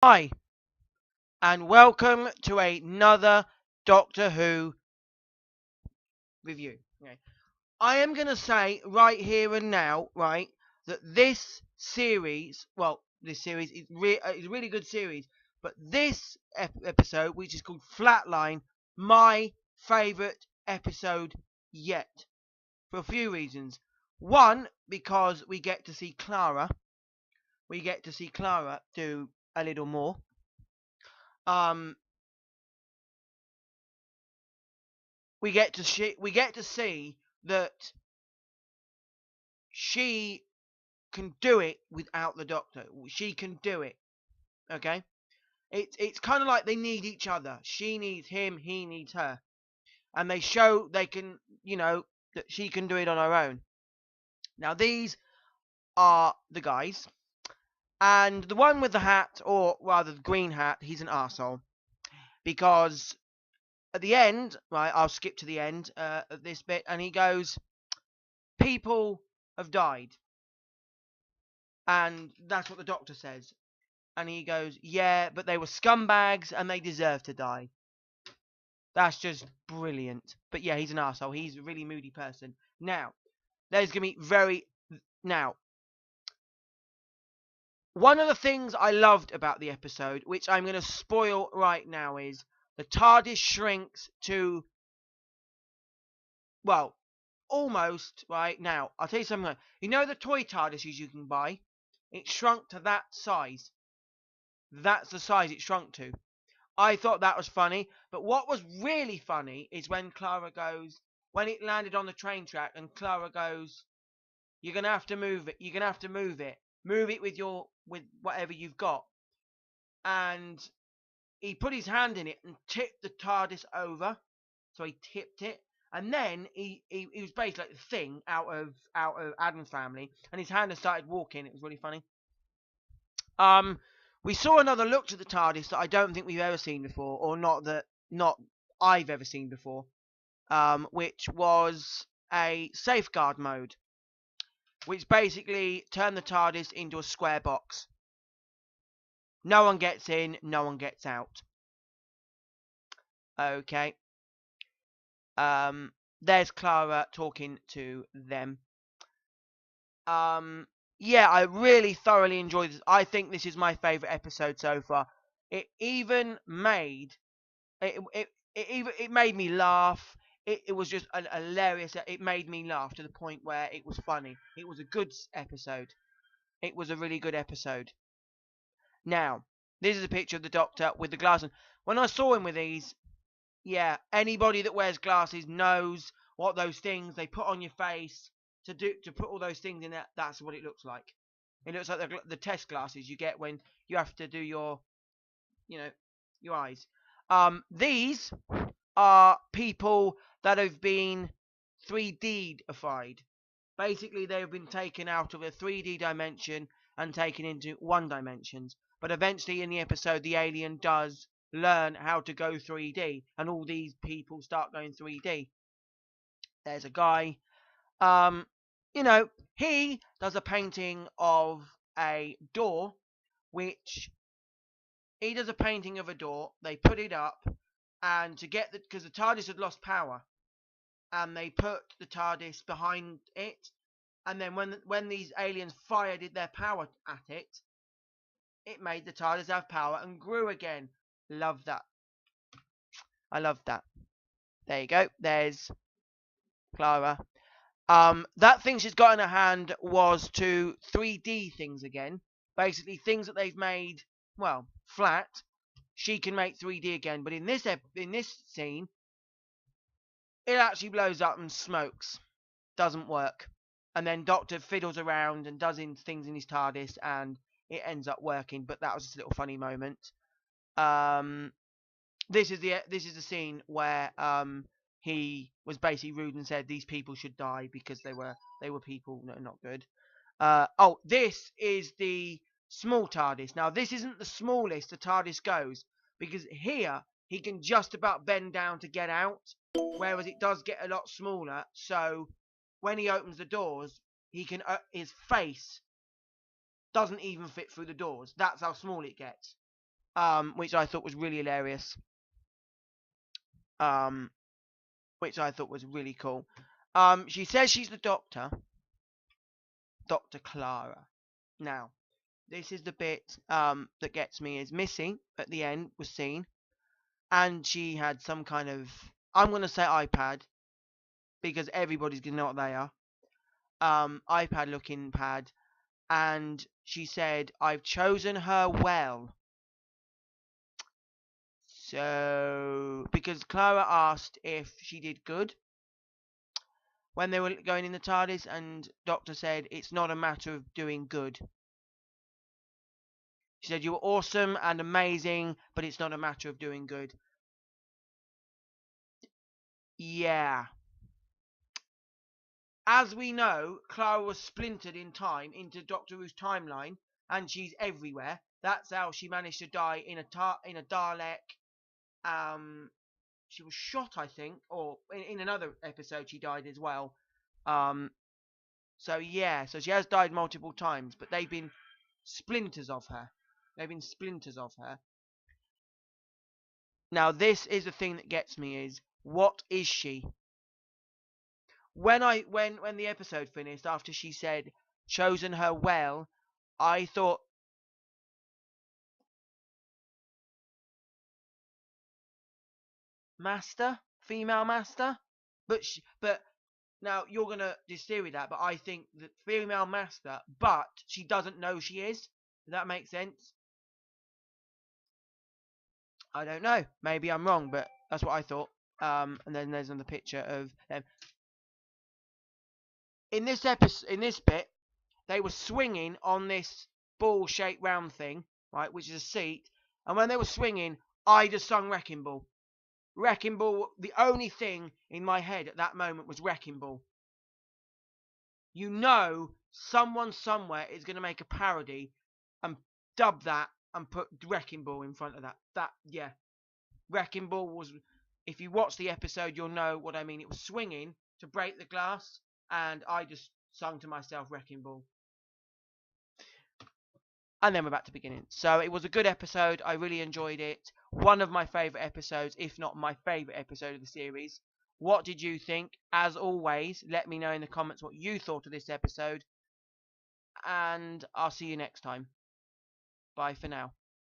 Hi, and welcome to another Doctor Who review. Okay. I am going to say right here and now, right, that this series, well, this series is a really good series, but this episode, which is called Flatline, my favourite episode yet, for a few reasons. One, because we get to see Clara. We get to see Clara do a little more. Um, we get to see that she can do it without the Doctor. She can do it. Okay, it's kind of like they need each other. She needs him, he needs her, and they show they can, that she can do it on her own. Now these are the guys, and the one with the hat, or rather the green hat, he's an arsehole because at the end, right? I'll skip to the end of this bit, and he goes, "People have died." And that's what the Doctor says. And he goes, "Yeah, but they were scumbags and they deserve to die." That's just brilliant. But yeah, he's an arsehole. He's a really moody person. Now, there's going to be Now, one of the things I loved about the episode, which I'm going to spoil right now, is the TARDIS shrinks to, well, almost, right? Now, I'll tell you something. You know the toy TARDISes you can buy? It shrunk to that size. That's the size it shrunk to. I thought that was funny, but what was really funny is when Clara goes, when it landed on the train track, and Clara goes, "You're gonna have to move it. You're gonna have to move it. Move it with whatever you've got." And he put his hand in it and tipped the TARDIS over. So he tipped it, and then he was basically like the Thing out of Adam's family, and his hand had started walking. It was really funny. We saw another look to the TARDIS that I don't think we've ever seen before, or not I've ever seen before, which was a safeguard mode, which basically turned the TARDIS into a square box. No one gets in, no one gets out. Okay. There's Clara talking to them. Yeah, I really thoroughly enjoyed this. I think this is my favourite episode so far. It even made it made me laugh. It was just hilarious. It made me laugh to the point where it was funny. It was a good episode. It was a really good episode. Now, this is a picture of the Doctor with the glasses. When I saw him with these, yeah, anybody that wears glasses knows what those things they put on your face to put all those things in there. That's what it looks like. It looks like the test glasses you get when you have to do you know, your eyes. These are people that have been 3D-ified. Basically, they have been taken out of a 3D dimension and taken into one dimensions. But eventually, in the episode, the alien does learn how to go 3D, and all these people start going 3D. There's a guy. Um, he does a painting of a door, which he does a painting of a door. They put it up, and because the TARDIS had lost power, and they put the TARDIS behind it, and then when these aliens fired their power at it, it made the TARDIS have power and grew again. Love that. I love that. There you go. There's Clara. That thing she's got in her hand was to 3D things again. Basically, things that they've made, well, flat. She can make 3D again, but in this scene, it actually blows up and smokes. Doesn't work. And then Doctor fiddles around and does things in his TARDIS, and it ends up working. But that was just a little funny moment. This is the scene where he was basically rude and said these people should die because they were people not good. This is the small TARDIS. Now this isn't the smallest the TARDIS goes, because here he can just about bend down to get out, whereas it does get a lot smaller. So when he opens the doors, his face doesn't even fit through the doors. That's how small it gets. which I thought was really hilarious. Which I thought was really cool. She says she's the doctor, Dr. Clara. Now, this is the bit that gets me, is Missy at the end was seen, and she had some kind of, I'm going to say iPad, because everybody's going to know what they are, iPad looking pad, and she said, I've chosen her well. So, because Clara asked if she did good when they were going in the TARDIS, and Doctor said, it's not a matter of doing good. She said, you were awesome and amazing, but it's not a matter of doing good. Yeah. As we know, Clara was splintered in time into Doctor Who's timeline, and she's everywhere. That's how she managed to die in a Dalek. She was shot, I think, or in another episode she died as well. So yeah, so she has died multiple times, but they've been splinters of her. They've been splinters of her. Now this is the thing that gets me, is what is she? When the episode finished, after she said chosen her well, I thought, master, female master, but now you're gonna disagree with that, but I think that female master, but she doesn't know she is. Does that make sense? I don't know. Maybe I'm wrong, but that's what I thought. And then there's another picture of them. In this episode, in this bit, they were swinging on this ball-shaped round thing, right, which is a seat. And when they were swinging, I just sung Wrecking Ball. Wrecking Ball. The only thing in my head at that moment was Wrecking Ball. You know, someone somewhere is going to make a parody and dub that and put Wrecking Ball in front of that. Yeah, Wrecking Ball was. If you watch the episode, you'll know what I mean. It was swinging to break the glass, and I just sung to myself Wrecking Ball. And then we're back to beginning. So it was a good episode. I really enjoyed it. One of my favourite episodes, if not my favourite episode of the series. What did you think? As always, let me know in the comments what you thought of this episode. And I'll see you next time. Bye for now.